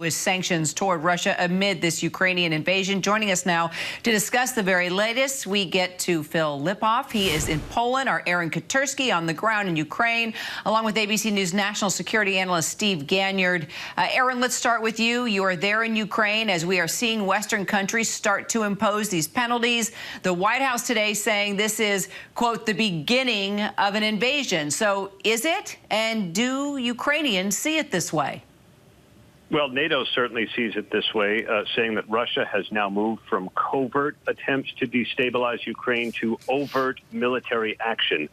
with sanctions toward Russia amid this Ukrainian invasion. Joining us now to discuss the very latest, we get to Phil Lipoff. He is in Poland. Our Aaron Katersky on the ground in Ukraine, along with ABC News national security analyst Steve Ganyard. Aaron, let's start with you. You are there in Ukraine as we are seeing Western countries start to impose these penalties. The White House today saying this is, quote, the beginning of an invasion. So is it? And do Ukrainians see it this way? Well, NATO certainly sees it this way, saying that Russia has now moved from covert attempts to destabilize Ukraine to overt military action.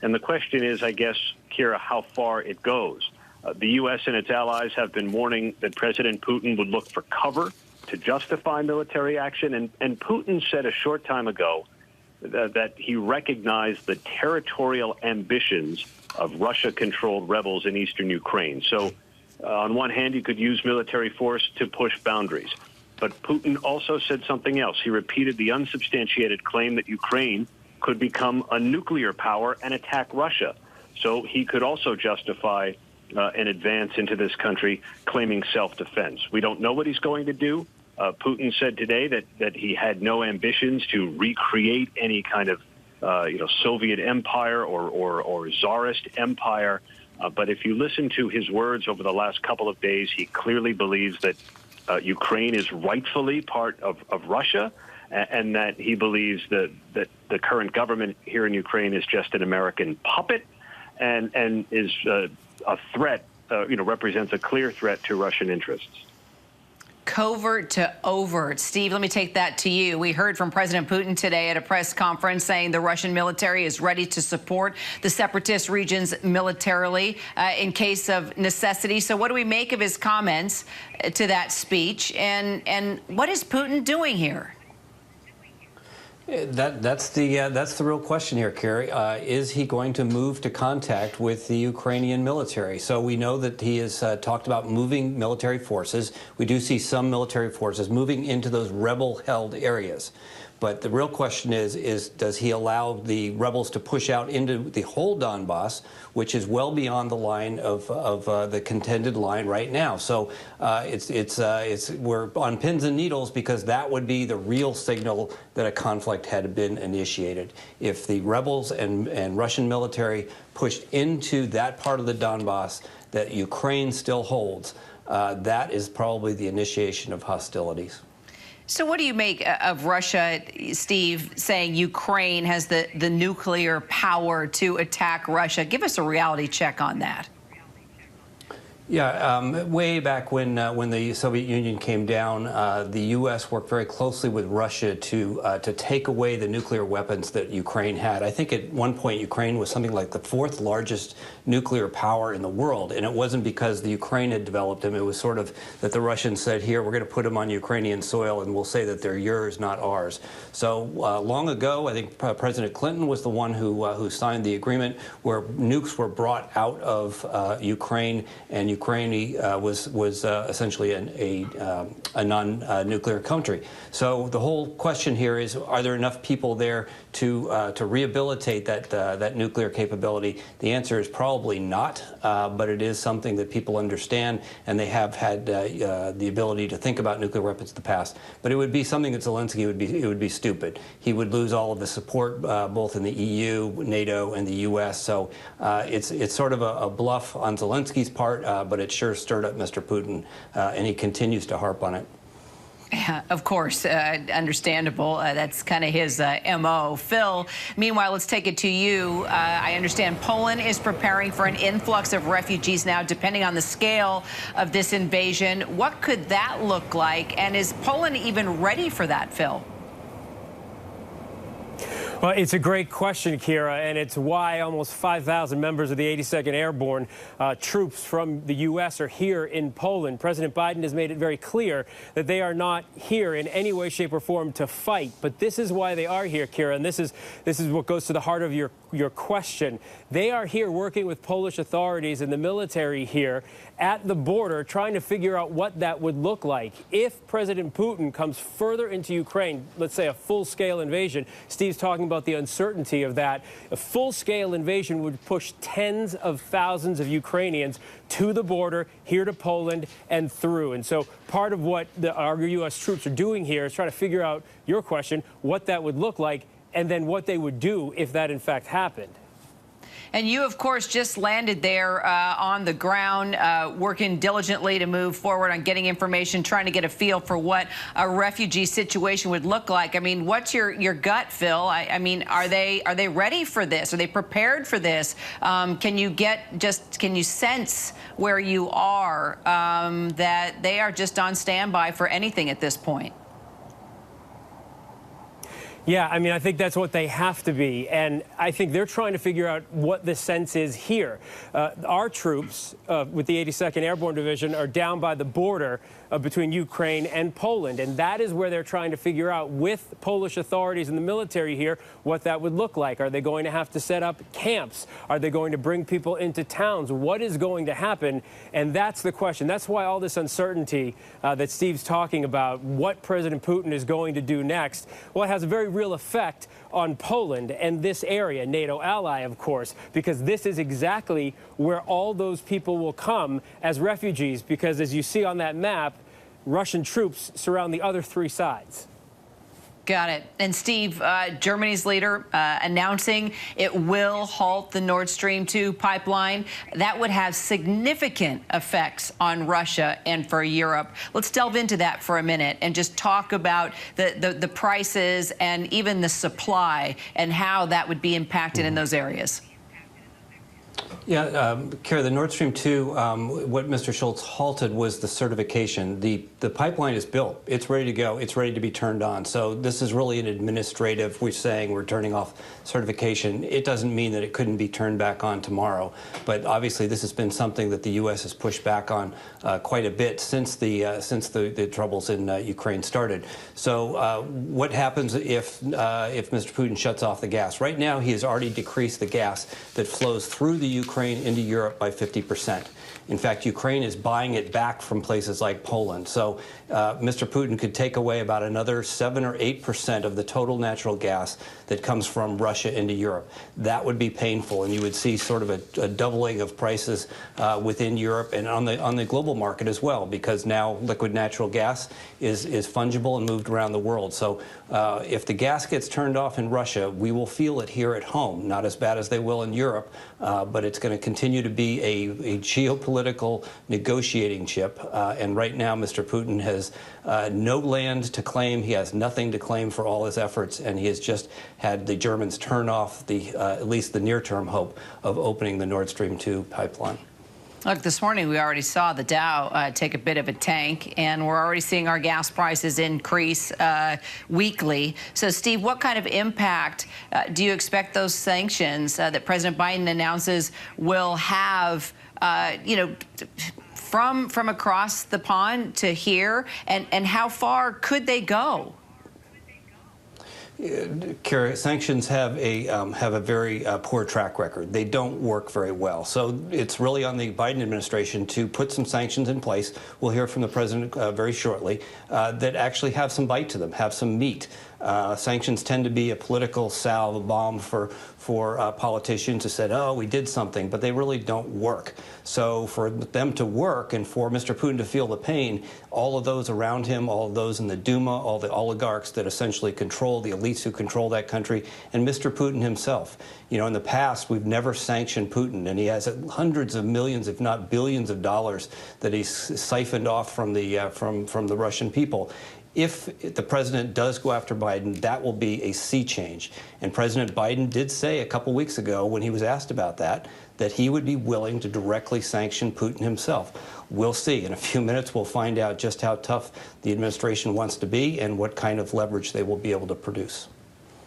And the question is, I guess, Kira, how far it goes. The U.S. and its allies have been warning that President Putin would look for cover to justify military action. And Putin said a short time ago that he recognized the territorial ambitions of Russia-controlled rebels in eastern Ukraine. So on one hand, you could use military force to push boundaries. But Putin also said something else. He repeated the unsubstantiated claim that Ukraine could become a nuclear power and attack Russia. So he could also justify an advance into this country claiming self-defense. We don't know what he's going to do. Putin said today that he had no ambitions to recreate any kind of Soviet empire or Tsarist empire. But if you listen to his words over the last couple of days, he clearly believes that Ukraine is rightfully part of Russia, and that he believes that the current government here in Ukraine is just an American puppet and is a threat, represents a clear threat to Russian interests. Covert to overt. Steve, let me take that to you. We heard from President Putin today at a press conference saying the Russian military is ready to support the separatist regions militarily in case of necessity. So what do we make of his comments to that speech? And what is Putin doing here? That's the real question here, Carrie. Is he going to move to contact with the Ukrainian military? So we know that he has talked about moving military forces. We do see some military forces moving into those rebel-held areas. But the real question is does he allow the rebels to push out into the whole Donbass, which is well beyond the line of the contended line right now? So we're on pins and needles because that would be the real signal that a conflict had been initiated. If the rebels and Russian military pushed into that part of the Donbass that Ukraine still holds, that is probably the initiation of hostilities. So what do you make of Russia, Steve, saying Ukraine has the nuclear power to attack Russia? Give us a reality check on that. Yeah, way back when the Soviet Union came down, the U.S. worked very closely with Russia to take away the nuclear weapons that Ukraine had. I think at one point Ukraine was something like the fourth largest nuclear power in the world, and it wasn't because the Ukraine had developed them. It was sort of that the Russians said, here, we're going to put them on Ukrainian soil, and we'll say that they're yours, not ours. So long ago, I think President Clinton was the one who signed the agreement where nukes were brought out of Ukraine, and Ukraine was essentially a non-nuclear country. So the whole question here is, are there enough people there to rehabilitate that nuclear capability? The answer is probably not, but it is something that people understand, and they have had the ability to think about nuclear weapons in the past. But it would be something that Zelensky would be stupid. He would lose all of the support both in the EU, NATO, and the U.S. So it's sort of a bluff on Zelensky's part, but it sure stirred up Mr. Putin, and he continues to harp on it. Yeah, of course, understandable. That's kind of his M.O. Phil, meanwhile, let's take it to you. I understand Poland is preparing for an influx of refugees now, depending on the scale of this invasion. What could that look like? And is Poland even ready for that, Phil? Well, it's a great question, Kira, and it's why almost 5,000 members of the 82nd Airborne troops from the U.S. are here in Poland. President Biden has made it very clear that they are not here in any way, shape, or form to fight. But this is why they are here, Kira, and this is what goes to the heart of your question. They are here working with Polish authorities and the military here at the border trying to figure out what that would look like. If President Putin comes further into Ukraine, let's say a full-scale invasion, Steve's talking about the uncertainty of that. A full-scale invasion would push tens of thousands of Ukrainians to the border, here to Poland, and through. And so part of what our U.S. troops are doing here is trying to figure out your question, what that would look like, and then what they would do if that in fact happened. And you, of course, just landed there on the ground, working diligently to move forward on getting information, trying to get a feel for what a refugee situation would look like. I mean, what's your gut, Phil? I mean, are they ready for this? Are they prepared for this? Can you sense where you are that they are just on standby for anything at this point? Yeah, I mean, I think that's what they have to be. And I think they're trying to figure out what the sense is here. Our troops with the 82nd Airborne Division are down by the border between Ukraine and Poland. And that is where they're trying to figure out with Polish authorities and the military here what that would look like. Are they going to have to set up camps? Are they going to bring people into towns? What is going to happen? And that's the question. That's why all this uncertainty that Steve's talking about, what President Putin is going to do next, well, it has a very real effect on Poland and this area, NATO ally, of course, because this is exactly where all those people will come as refugees, because as you see on that map, Russian troops surround the other three sides. Got it. And Steve, Germany's leader announcing it will halt the Nordstrom 2 pipeline. That would have significant effects on Russia and for Europe. Let's delve into that for a minute and just talk about the prices and even the supply and how that would be impacted in those areas. Yeah, Kara, the Nord Stream 2, what Mr. Schultz halted was the certification. The pipeline is built. It's ready to go. It's ready to be turned on. So this is really an administrative, we're saying we're turning off certification. It doesn't mean that it couldn't be turned back on tomorrow. But obviously this has been something that the U.S. has pushed back on quite a bit since the troubles in Ukraine started. So what happens if Mr. Putin shuts off the gas? Right now he has already decreased the gas that flows through the Ukraine into Europe by 50%. In fact, Ukraine is buying it back from places like Poland. So Mr. Putin could take away about another 7 or 8% of the total natural gas that comes from Russia into Europe. That would be painful, and you would see sort of a doubling of prices within Europe and on the global market as well, because now liquid natural gas is fungible and moved around the world. So if the gas gets turned off in Russia, we will feel it here at home. Not as bad as they will in Europe, but it's going to continue to be a geopolitical negotiating chip. And right now, Mr. Putin has no land to claim. He has nothing to claim for all his efforts, and he has just had the Germans turn off at least the near-term hope of opening the Nord Stream 2 pipeline. Look, this morning we already saw the Dow take a bit of a tank, and we're already seeing our gas prices increase weekly. So, Steve, what kind of impact do you expect those sanctions that President Biden announces will have, from across the pond to here, and how far could they go? Kara, sanctions have a very poor track record. They don't work very well. So it's really on the Biden administration to put some sanctions in place. We'll hear from the president very shortly that actually have some bite to them, have some meat. Sanctions tend to be a political salve, a bomb for politicians who said, oh, we did something, but they really don't work. So for them to work and for Mr. Putin to feel the pain, all of those around him, all of those in the Duma, all the oligarchs that essentially control, the elites who control that country, and Mr. Putin himself. You know, in the past, we've never sanctioned Putin, and he has hundreds of millions, if not billions of dollars that he's siphoned off from the Russian people. If the president does go after Biden, that will be a sea change. And President Biden did say a couple weeks ago when he was asked about that he would be willing to directly sanction Putin himself. We'll see. In a few minutes, we'll find out just how tough the administration wants to be and what kind of leverage they will be able to produce.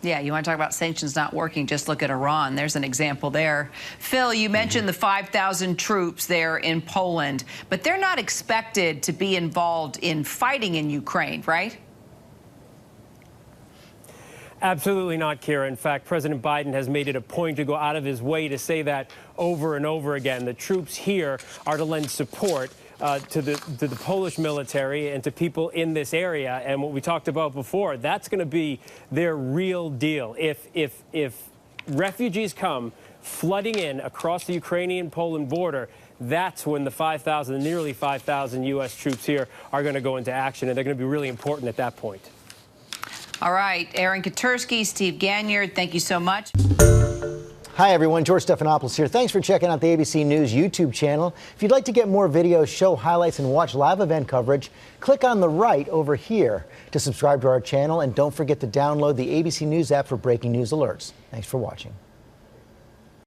Yeah, you want to talk about sanctions not working, just look at Iran. There's an example there. Phil, you mentioned the 5,000 troops there in Poland, but they're not expected to be involved in fighting in Ukraine, right? Absolutely not, Kira. In fact, President Biden has made it a point to go out of his way to say that over and over again. The troops here are to lend support to the Polish military and to people in this area. And what we talked about before, that's going to be their real deal. If refugees come flooding in across the Ukrainian-Poland border, that's when the nearly 5,000 U.S. troops here are going to go into action, and they're going to be really important at that point. All right, Aaron Katersky, Steve Ganyard, thank you so much. Hi, everyone. George Stephanopoulos here. Thanks for checking out the ABC News YouTube channel. If you'd like to get more videos, show highlights, and watch live event coverage, click on the right over here to subscribe to our channel. And don't forget to download the ABC News app for breaking news alerts. Thanks for watching.